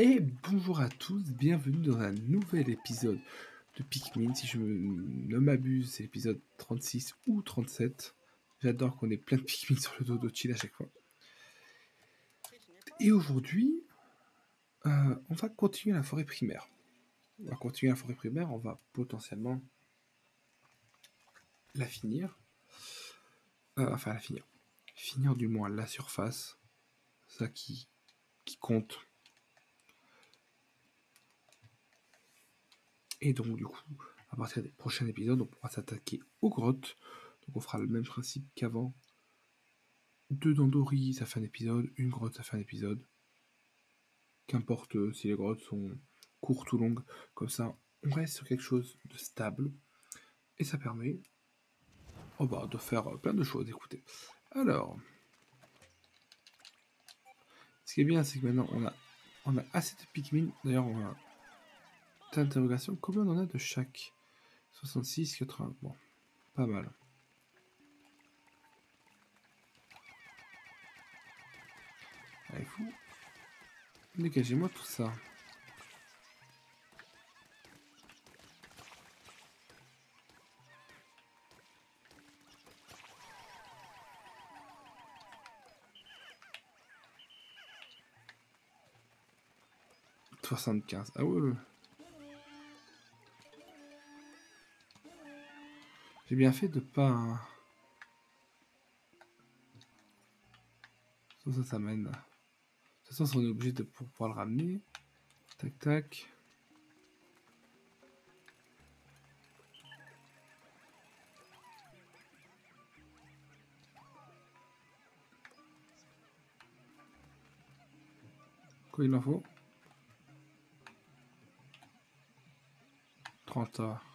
Et bonjour à tous, bienvenue dans un nouvel épisode de Pikmin. Si je ne m'abuse, c'est l'épisode 36 ou 37. J'adore qu'on ait plein de Pikmin sur le dos d'Otchill à chaque fois. Et aujourd'hui, on va continuer la forêt primaire. On va potentiellement la finir. Finir du moins la surface. Ça qui compte. Et donc du coup, à partir des prochains épisodes, on pourra s'attaquer aux grottes. Donc on fera le même principe qu'avant. 2 Dandori, ça fait un épisode. Une grotte, ça fait un épisode. Qu'importe si les grottes sont courtes ou longues. Comme ça, on reste sur quelque chose de stable. Et ça permet de faire plein de choses. Écoutez. Alors, ce qui est bien, c'est que maintenant, on a assez de Pikmin. D'ailleurs, on a plein d'interrogations. Combien on en a de chaque 66, 80. Bon, pas mal. Allez, vous, dégagez-moi tout ça. « 75. Ah ouais. J'ai bien fait de pas... Ça mène. De toute façon, on est obligé de pouvoir le ramener. Tac, tac. Quoi il en faut 30 heures.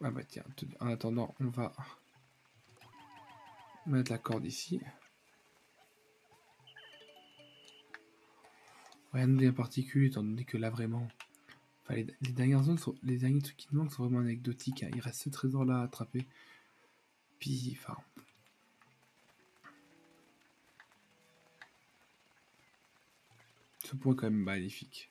Ah bah tiens, en attendant, on va mettre la corde ici. Rien de bien particulier, étant donné que là vraiment... Enfin, les dernières zones, les derniers trucs qui nous manquent sont vraiment anecdotiques. Hein. Il reste ce trésor là à attraper. Puis, enfin... Ce point est quand même magnifique.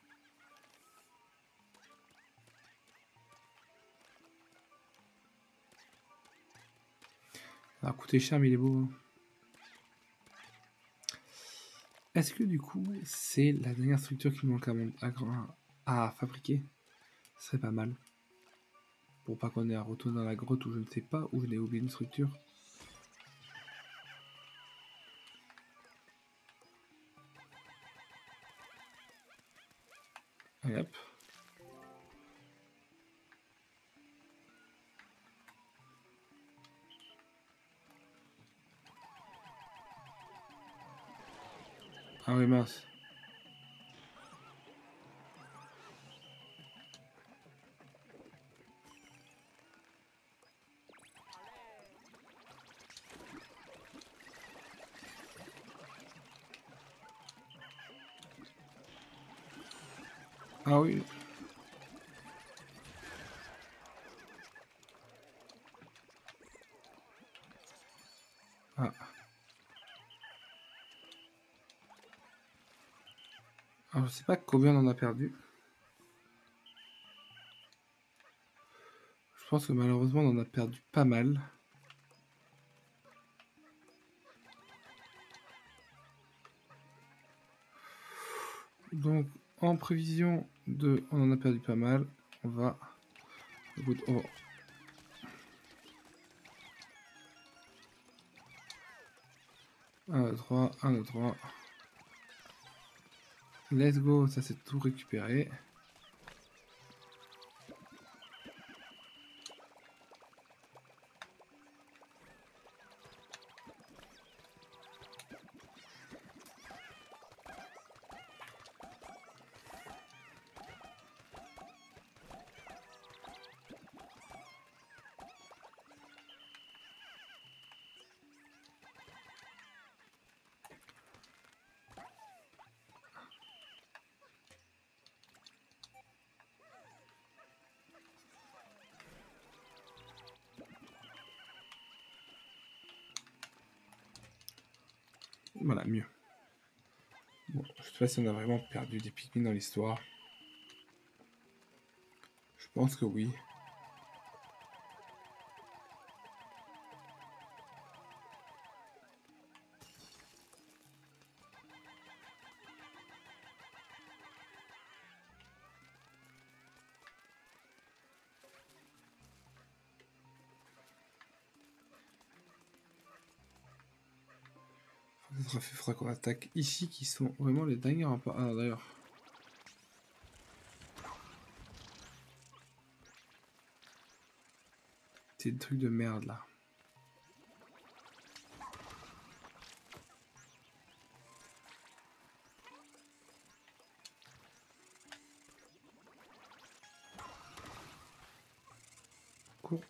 Ça a coûté cher, mais il est beau. Hein. Est-ce que du coup, c'est la dernière structure qui nous manque à fabriquer? Ce serait pas mal. Pour pas qu'on ait à retourner dans la grotte où je ne sais pas, où je n'ai oublié une structure. Allez hop. Ah oui, mince. Ah oui. Ah. Alors, je sais pas combien on en a perdu. Je pense que malheureusement, on en a perdu pas mal. Donc, en prévision de... On en a perdu pas mal. On va... Oh. 1, 2, 3, 1, 2, 3. Let's go, ça c'est tout récupéré. Voilà, mieux. Bon, je sais pas si on a vraiment perdu des Pikmin dans l'histoire. Je pense que oui. Il faudra qu'on attaque ici, qui sont vraiment les derniers remparts. Ah, d'ailleurs. C'est des trucs de merde, là. Cours.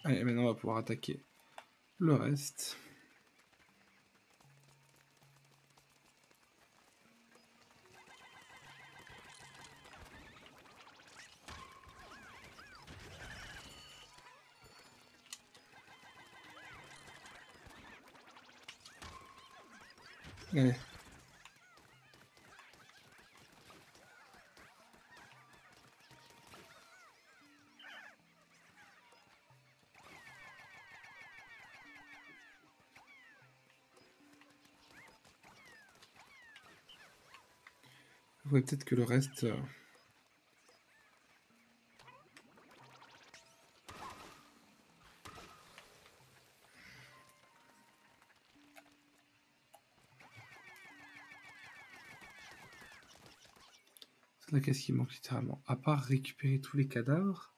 Allez, maintenant on va pouvoir attaquer le reste. Allez. Il faudrait peut-être que le reste... Là, qu'est-ce qui manque littéralement? À part récupérer tous les cadavres,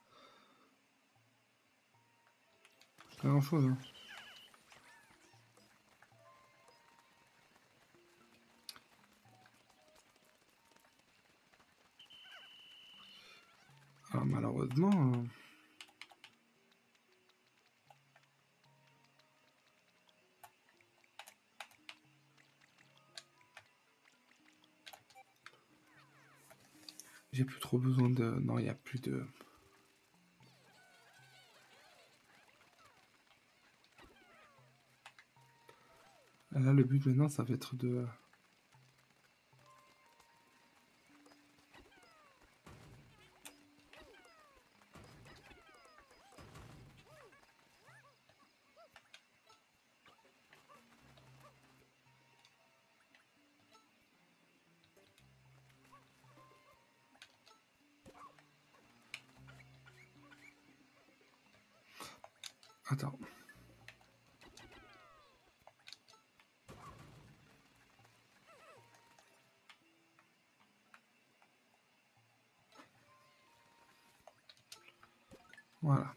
pas grand-chose. Hein. Alors malheureusement... j'ai plus trop besoin de... Non, il n'y a plus de... Là, le but maintenant, ça va être de... Attends. Voilà.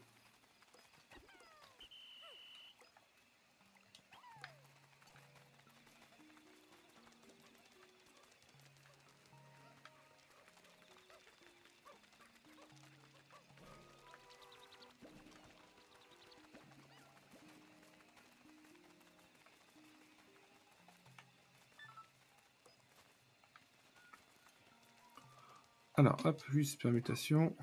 Alors, hop, juste permutation.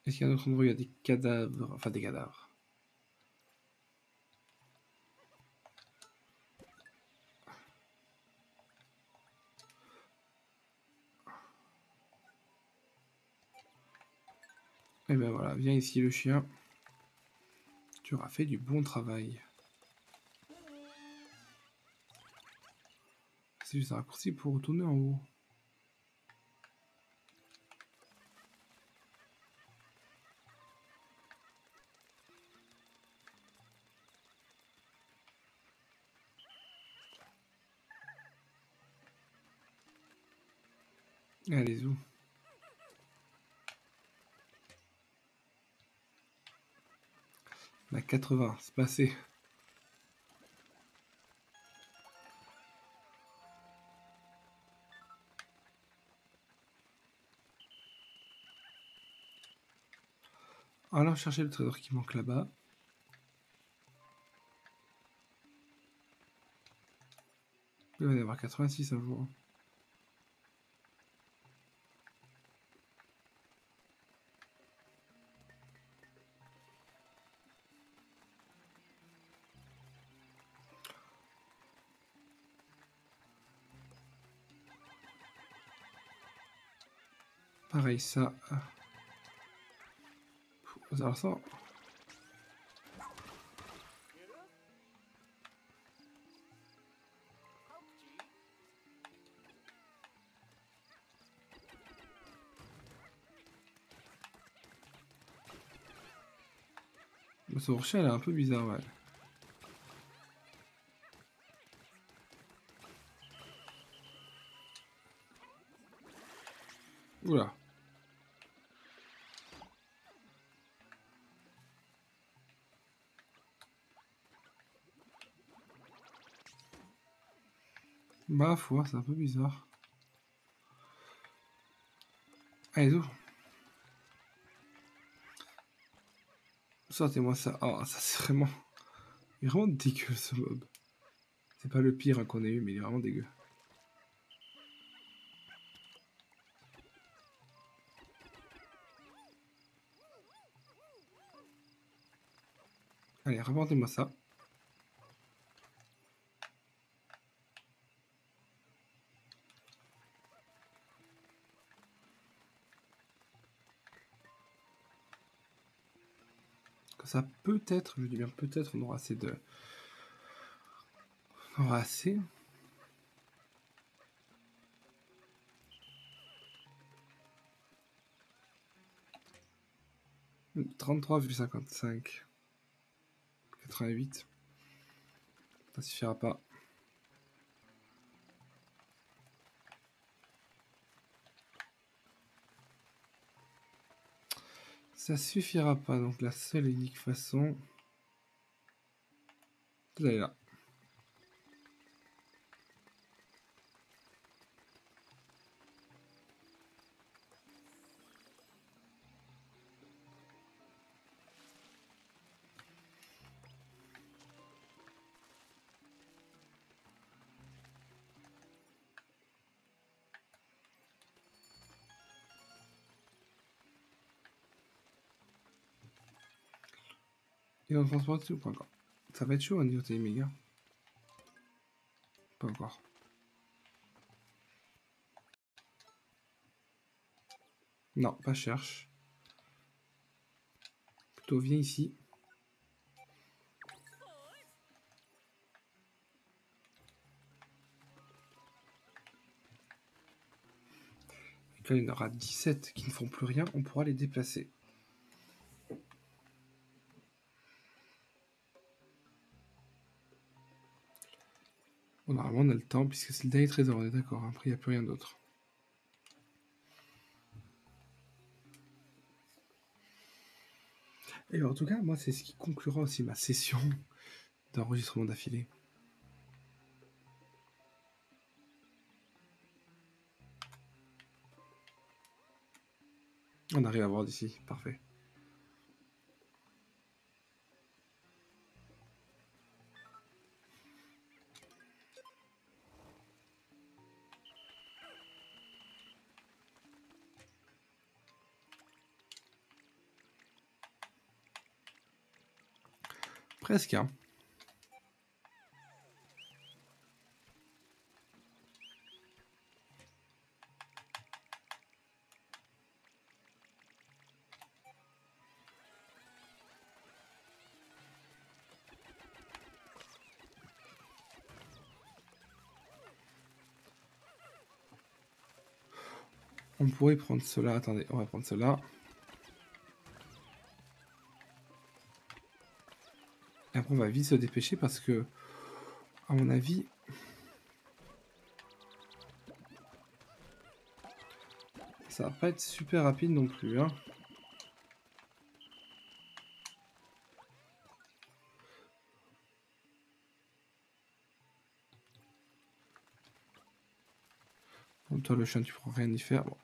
Est-ce qu'il y a un autre endroit où il y a des cadavres? Enfin, des cadavres. Et ben voilà, viens ici le chien. Tu auras fait du bon travail. C'est juste un raccourci pour retourner en haut. Allez, où? On a 80, c'est passé. Allons chercher le trésor qui manque là-bas. Il va y en avoir 86 un jour. Pareil, ça. Alors ça. Son rocher, elle est un peu bizarre, ouais. Oula. Ma foi, c'est un peu bizarre. Allez, ouvre. Sortez-moi ça. Oh, ça c'est vraiment... Il est vraiment dégueu ce mob. C'est pas le pire hein, qu'on ait eu, mais il est vraiment dégueu. Allez, rapportez-moi ça. Ça peut-être, je dis bien peut-être, on aura assez de... On aura assez. « 33,55. 88. Ça suffira pas. Ça suffira pas, donc la seule et unique façon... Vous allez là. Ils vont transporter ou pas encore? Ça va être chaud au niveau des méga. Pas encore. Non, pas cherche. Plutôt viens ici. Et quand il y en aura 17 qui ne font plus rien, on pourra les déplacer. Bon, normalement, on a le temps, puisque c'est le dernier trésor, on est d'accord. Après, il n'y a plus rien d'autre. Et en tout cas, moi, c'est ce qui conclura aussi ma session d'enregistrement d'affilée. On arrive à voir d'ici, parfait. Presque, hein. On pourrait prendre cela. Attendez, on va prendre cela. Et après, on va vite se dépêcher parce que, à mon avis, ça va pas être super rapide non plus, hein. Bon, toi, le chien, tu pourras rien y faire. Bon.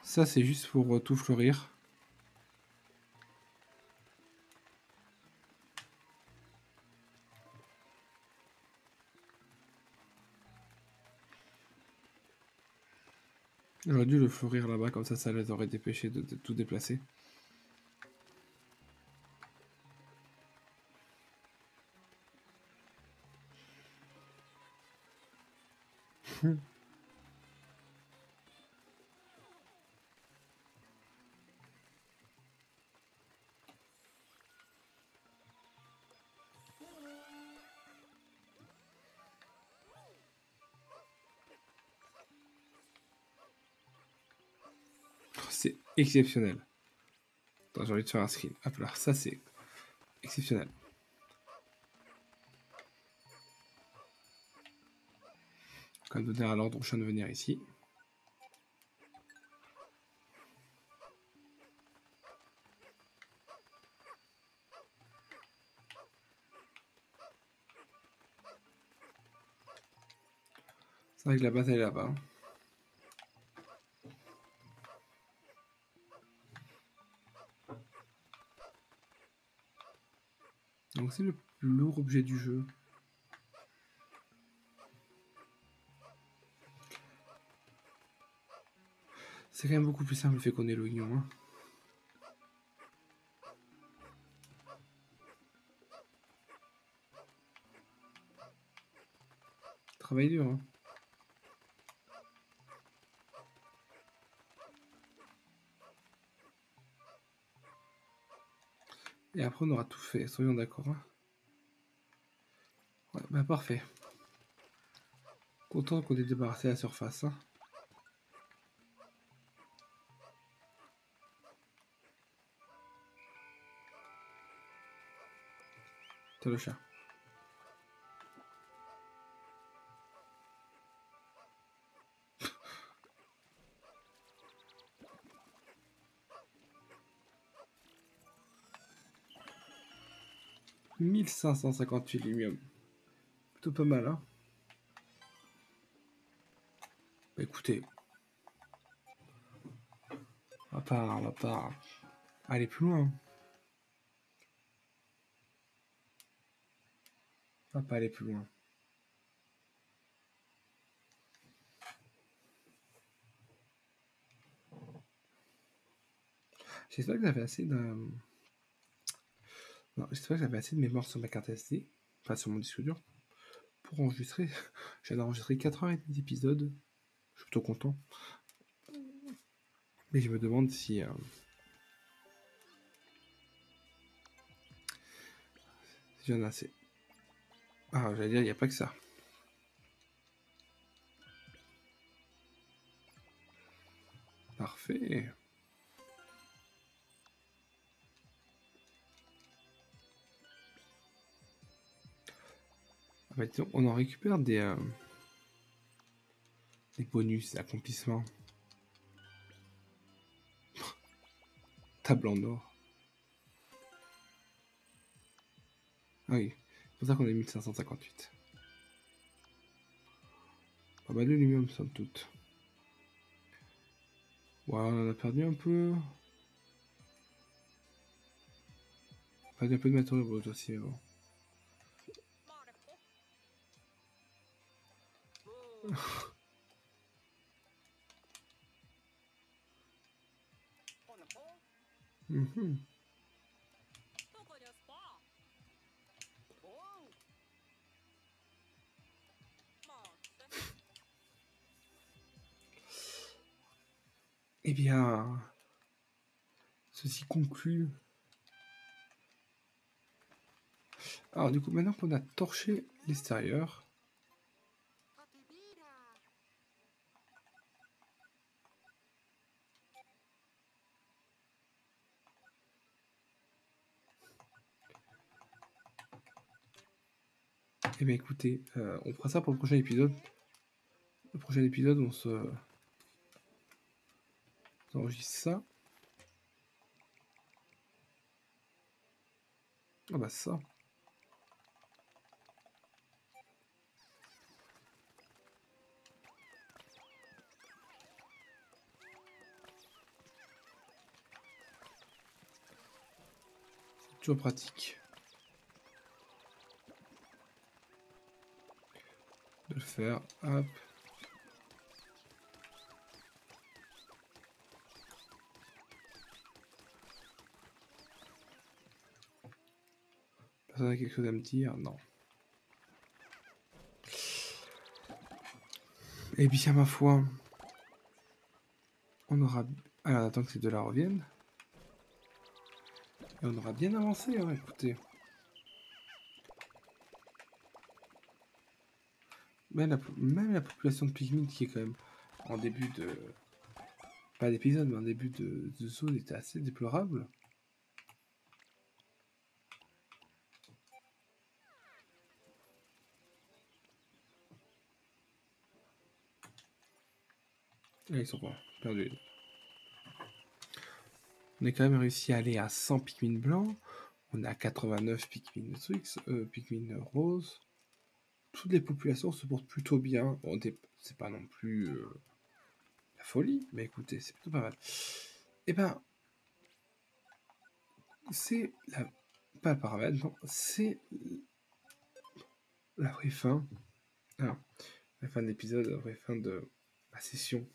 Ça, c'est juste pour tout fleurir. J'aurais dû le fleurir là-bas, comme ça les aurait dépêché de tout déplacer. C'est exceptionnel. Attends, j'ai envie de faire un screen. Hop là, ça c'est exceptionnel. On va donner à l'ordre au chien de venir ici. C'est vrai que la base elle est là-bas. Donc c'est le plus lourd objet du jeu. C'est quand même beaucoup plus simple le fait qu'on ait l'oignon. Hein. Travail dur. Hein. Et après on aura tout fait, soyons d'accord. Hein. Ouais, bah parfait. Content qu'on ait débarrassé la surface. Hein. T'as le chat. « 1558 lumium. Plutôt pas mal, hein. Bah écoutez. On va pas aller plus loin. On va pas aller plus loin. J'espère que j'avais assez de... Non, j'espère que j'avais assez de mémoire sur ma carte SD, enfin sur mon disque dur, pour enregistrer. J'ai enregistré 4h30 d'épisode. Je suis plutôt content. Mais je me demande si j'en ai assez. Ah, j'allais dire, il n'y a pas que ça. Parfait. Ah bah, disons, on en récupère des bonus, des accomplissements. Table en or. Ah oui, c'est pour ça qu'on est 1558. Pas mal de lumium, somme toute. Ouais, on en a perdu un peu. Perdu un peu de matériaux brut aussi, mais bon. Mhm. Eh bien, ceci conclut. Alors du coup, maintenant qu'on a torché l'extérieur, eh bien écoutez, on fera ça pour le prochain épisode. Le prochain épisode, on enregistre ça. Ah bah ça. C'est toujours pratique. De le faire, hop. Personne a quelque chose à me dire? Non. Eh bien, ma foi, on aura... Alors, on attend que ces deux-là reviennent. Et on aura bien avancé, hein, écoutez. Même la population de Pikmin qui est quand même en début de... Pas d'épisode, mais en début de zone était assez déplorable. Là, ils sont pas perdus. On a quand même réussi à aller à 100 Pikmin blancs. On a 89 Pikmin trucs, Pikmin rose. Toutes les populations se portent plutôt bien. Bon, c'est pas non plus la folie, mais écoutez, c'est plutôt pas mal. Et ben, c'est la... Pas le paramètre, non, c'est la vraie fin. Alors, la fin de l'épisode, la vraie fin de la session.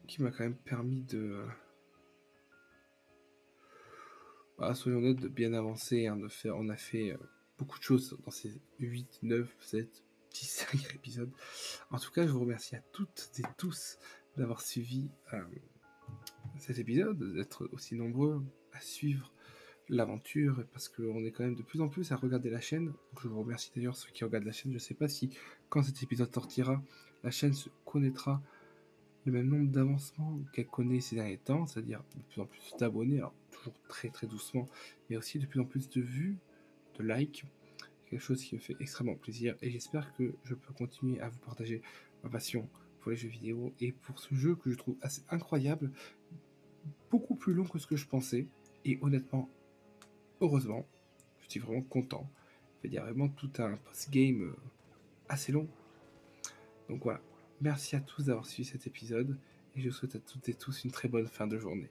Qui m'a quand même permis de... soyons honnêtes, de bien avancer. Hein, on a fait beaucoup de choses dans ces 8, 9, 7, 10, 5 épisodes. En tout cas, je vous remercie à toutes et tous d'avoir suivi cet épisode, d'être aussi nombreux à suivre l'aventure, parce qu'on est quand même de plus en plus à regarder la chaîne. Donc je vous remercie d'ailleurs ceux qui regardent la chaîne. Je ne sais pas si quand cet épisode sortira, la chaîne se connaîtra le même nombre d'avancements qu'elle connaît ces derniers temps, c'est-à-dire de plus en plus d'abonnés, alors toujours très très doucement, mais aussi de plus en plus de vues, de likes, quelque chose qui me fait extrêmement plaisir, et j'espère que je peux continuer à vous partager ma passion pour les jeux vidéo et pour ce jeu que je trouve assez incroyable, beaucoup plus long que ce que je pensais, et honnêtement, heureusement, je suis vraiment content. Il y a vraiment tout un post-game assez long. Donc voilà, merci à tous d'avoir suivi cet épisode, et je vous souhaite à toutes et tous une très bonne fin de journée.